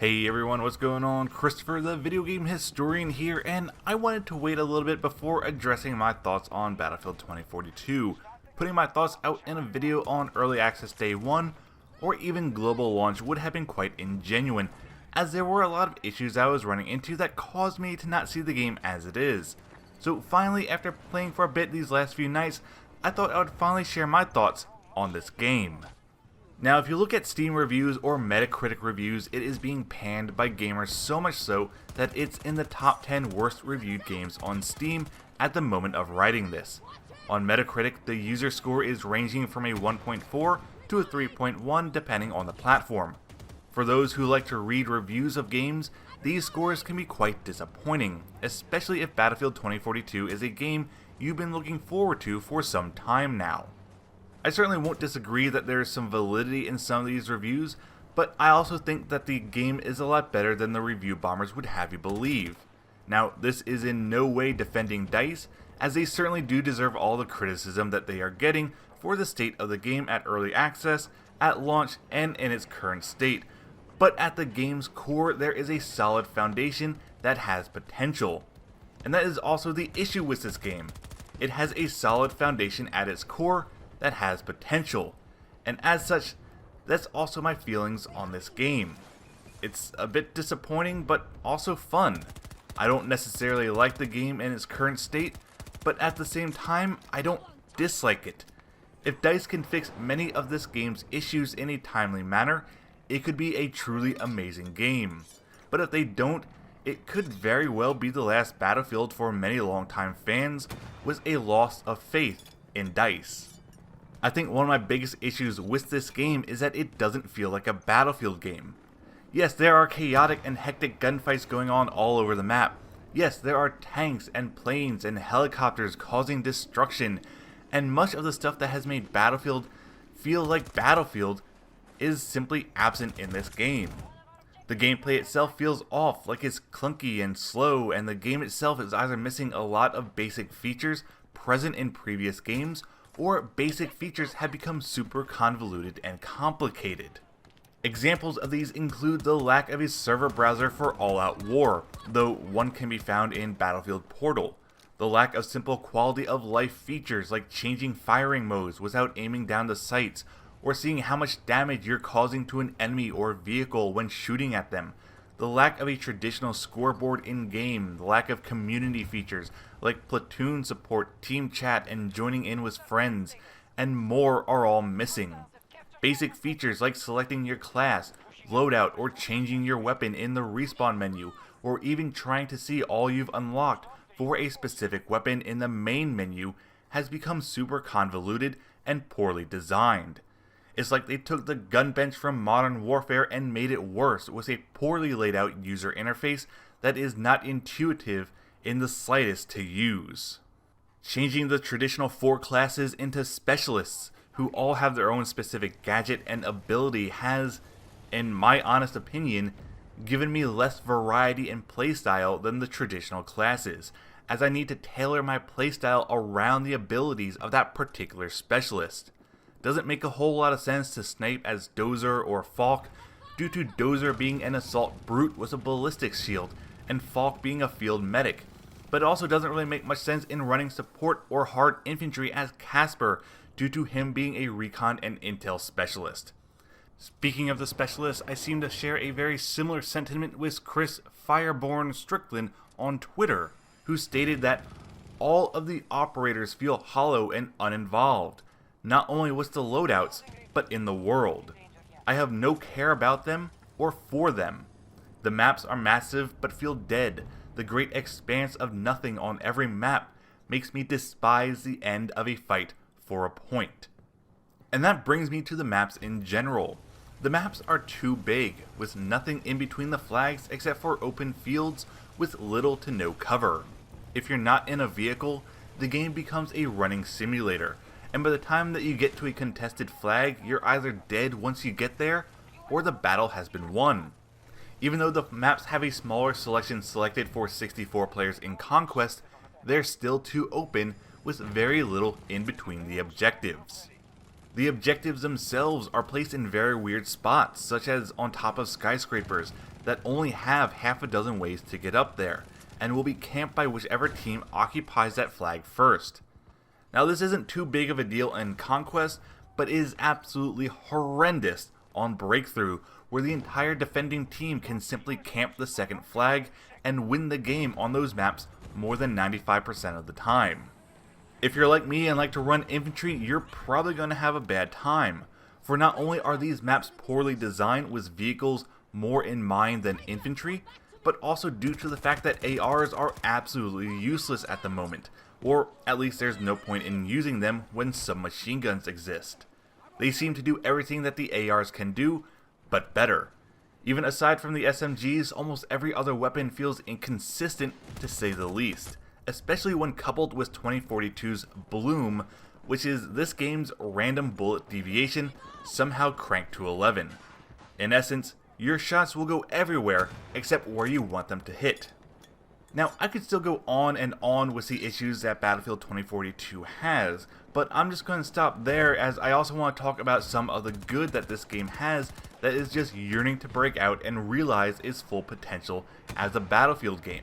Hey everyone, what's going on? Christopher, the video game historian here, and I wanted to wait a little bit before addressing my thoughts on Battlefield 2042, putting my thoughts out in a video on Early Access Day 1, or even global launch would have been quite ingenuine, as there were a lot of issues I was running into that caused me to not see the game as it is. So finally, after playing for a bit these last few nights, I thought I would finally share my thoughts on this game. Now, if you look at Steam reviews or Metacritic reviews, it is being panned by gamers so much so that it's in the top 10 worst reviewed games on Steam at the moment of writing this. On Metacritic, the user score is ranging from a 1.4 to a 3.1 depending on the platform. For those who like to read reviews of games, these scores can be quite disappointing, especially if Battlefield 2042 is a game you've been looking forward to for some time now. I certainly won't disagree that there is some validity in some of these reviews, but I also think that the game is a lot better than the review bombers would have you believe. Now, this is in no way defending DICE, as they certainly do deserve all the criticism that they are getting for the state of the game at early access, at launch, and in its current state. But at the game's core, there is a solid foundation that has potential. And that is also the issue with this game. It has a solid foundation at its core that has potential, and as such, that's also my feelings on this game. It's a bit disappointing, but also fun. I don't necessarily like the game in its current state, but at the same time, I don't dislike it. If DICE can fix many of this game's issues in a timely manner, it could be a truly amazing game. But if they don't, it could very well be the last Battlefield for many longtime fans, with a loss of faith in DICE. I think one of my biggest issues with this game is that it doesn't feel like a Battlefield game. Yes, there are chaotic and hectic gunfights going on all over the map. Yes, there are tanks and planes and helicopters causing destruction, and much of the stuff that has made Battlefield feel like Battlefield is simply absent in this game. The gameplay itself feels off, like it's clunky and slow, and the game itself is either missing a lot of basic features present in previous games, or basic features have become super convoluted and complicated. Examples of these include the lack of a server browser for all-out war, though one can be found in Battlefield Portal, the lack of simple quality of life features like changing firing modes without aiming down the sights, or seeing how much damage you're causing to an enemy or vehicle when shooting at them, the lack of a traditional scoreboard in-game, the lack of community features like platoon support, team chat, and joining in with friends, and more are all missing. Basic features like selecting your class, loadout, or changing your weapon in the respawn menu, or even trying to see all you've unlocked for a specific weapon in the main menu has become super convoluted and poorly designed. It's like they took the gun bench from Modern Warfare and made it worse with a poorly laid out user interface that is not intuitive in the slightest to use. Changing the traditional 4 classes into specialists who all have their own specific gadget and ability has, in my honest opinion, given me less variety in playstyle than the traditional classes, as I need to tailor my playstyle around the abilities of that particular specialist. Doesn't make a whole lot of sense to snipe as Dozer or Falk, due to Dozer being an assault brute with a ballistics shield, and Falk being a field medic. But it also doesn't really make much sense in running support or hard infantry as Casper, due to him being a recon and intel specialist. Speaking of the specialists, I seem to share a very similar sentiment with Chris Fireborn Strickland on Twitter, who stated that all of the operators feel hollow and uninvolved, not only with the loadouts, but in the world. I have no care about them or for them. The maps are massive but feel dead. The great expanse of nothing on every map makes me despise the end of a fight for a point. And that brings me to the maps in general. The maps are too big, with nothing in between the flags except for open fields with little to no cover. If you're not in a vehicle, the game becomes a running simulator, and by the time that you get to a contested flag, you're either dead once you get there, or the battle has been won. Even though the maps have a smaller selection selected for 64 players in Conquest, they're still too open with very little in between the objectives. The objectives themselves are placed in very weird spots, such as on top of skyscrapers, that only have half a dozen ways to get up there, and will be camped by whichever team occupies that flag first. Now this isn't too big of a deal in Conquest, but is absolutely horrendous on Breakthrough, where the entire defending team can simply camp the second flag and win the game on those maps more than 95% of the time. If you're like me and like to run infantry, you're probably going to have a bad time, for not only are these maps poorly designed with vehicles more in mind than infantry, but also due to the fact that ARs are absolutely useless at the moment, or at least there's no point in using them when submachine guns exist. They seem to do everything that the ARs can do, but better. Even aside from the SMGs, almost every other weapon feels inconsistent to say the least, especially when coupled with 2042's Bloom, which is this game's random bullet deviation somehow cranked to 11. In essence, your shots will go everywhere except where you want them to hit. Now, I could still go on and on with the issues that Battlefield 2042 has, but I'm just going to stop there, as I also want to talk about some of the good that this game has that is just yearning to break out and realize its full potential as a Battlefield game.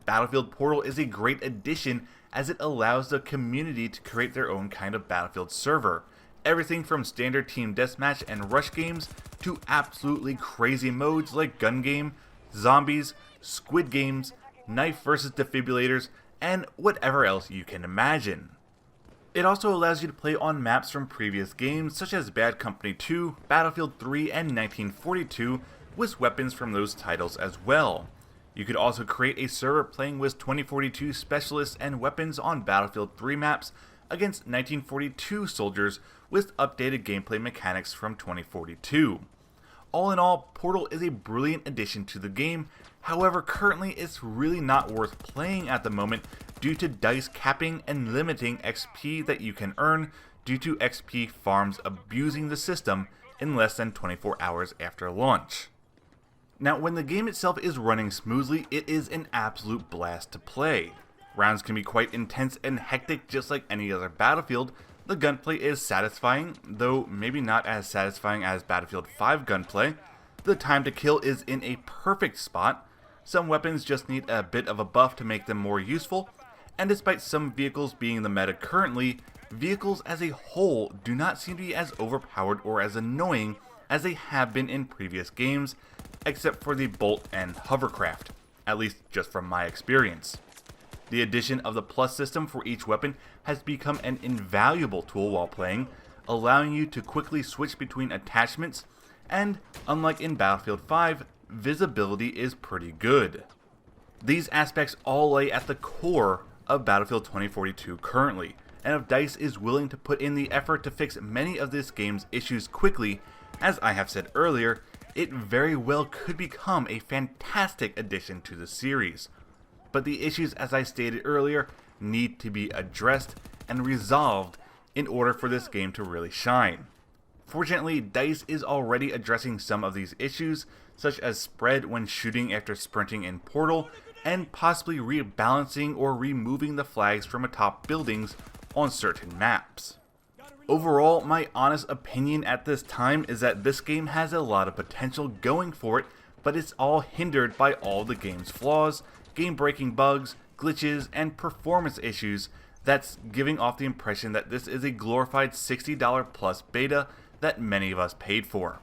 Battlefield Portal is a great addition as it allows the community to create their own kind of Battlefield server. Everything from standard team deathmatch and rush games to absolutely crazy modes like gun game, zombies, squid games, knife versus defibrillators, and whatever else you can imagine. It also allows you to play on maps from previous games such as Bad Company 2, Battlefield 3, and 1942 with weapons from those titles as well. You could also create a server playing with 2042 specialists and weapons on Battlefield 3 maps against 1942 soldiers with updated gameplay mechanics from 2042. All in all, Portal is a brilliant addition to the game. However, currently it's really not worth playing at the moment due to DICE capping and limiting XP that you can earn due to XP farms abusing the system in less than 24 hours after launch. Now, when the game itself is running smoothly, it is an absolute blast to play. Rounds can be quite intense and hectic just like any other Battlefield. The gunplay is satisfying, though maybe not as satisfying as Battlefield 5 gunplay. The time to kill is in a perfect spot. Some weapons just need a bit of a buff to make them more useful, and despite some vehicles being the meta currently, vehicles as a whole do not seem to be as overpowered or as annoying as they have been in previous games, except for the Bolt and Hovercraft, at least just from my experience. The addition of the plus system for each weapon has become an invaluable tool while playing, allowing you to quickly switch between attachments, and unlike in Battlefield 5, visibility is pretty good. These aspects all lay at the core of Battlefield 2042 currently, and if DICE is willing to put in the effort to fix many of this game's issues quickly, as I have said earlier, it very well could become a fantastic addition to the series. But the issues, as I stated earlier, need to be addressed and resolved in order for this game to really shine. Fortunately, DICE is already addressing some of these issues, such as spread when shooting after sprinting in Portal, and possibly rebalancing or removing the flags from atop buildings on certain maps. Overall, my honest opinion at this time is that this game has a lot of potential going for it, but it's all hindered by all the game's flaws, game-breaking bugs, glitches, and performance issues that's giving off the impression that this is a glorified $60 plus beta that many of us paid for.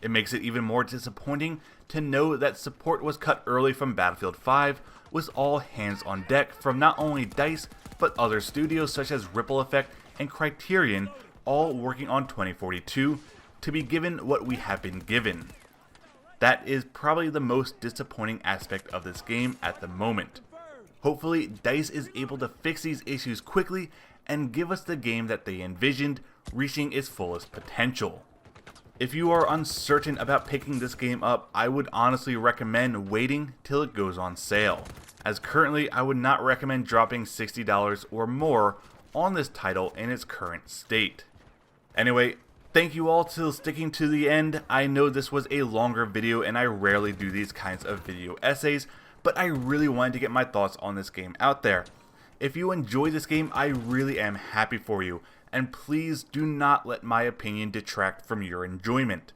It makes it even more disappointing to know that support was cut early from Battlefield 5 with all hands on deck from not only DICE but other studios such as Ripple Effect and Criterion, all working on 2042 to be given what we have been given. That is probably the most disappointing aspect of this game at the moment. Hopefully, DICE is able to fix these issues quickly and give us the game that they envisioned, reaching its fullest potential. If you are uncertain about picking this game up, I would honestly recommend waiting till it goes on sale, as currently I would not recommend dropping $60 or more on this title in its current state. Anyway, thank you all for sticking to the end. I know this was a longer video and I rarely do these kinds of video essays, but I really wanted to get my thoughts on this game out there. If you enjoy this game, I really am happy for you, and please do not let my opinion detract from your enjoyment.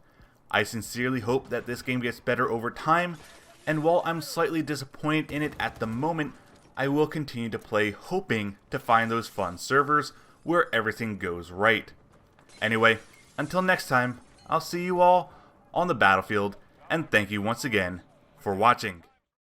I sincerely hope that this game gets better over time, and while I'm slightly disappointed in it at the moment, I will continue to play hoping to find those fun servers where everything goes right. Anyway, until next time, I'll see you all on the battlefield, and thank you once again for watching.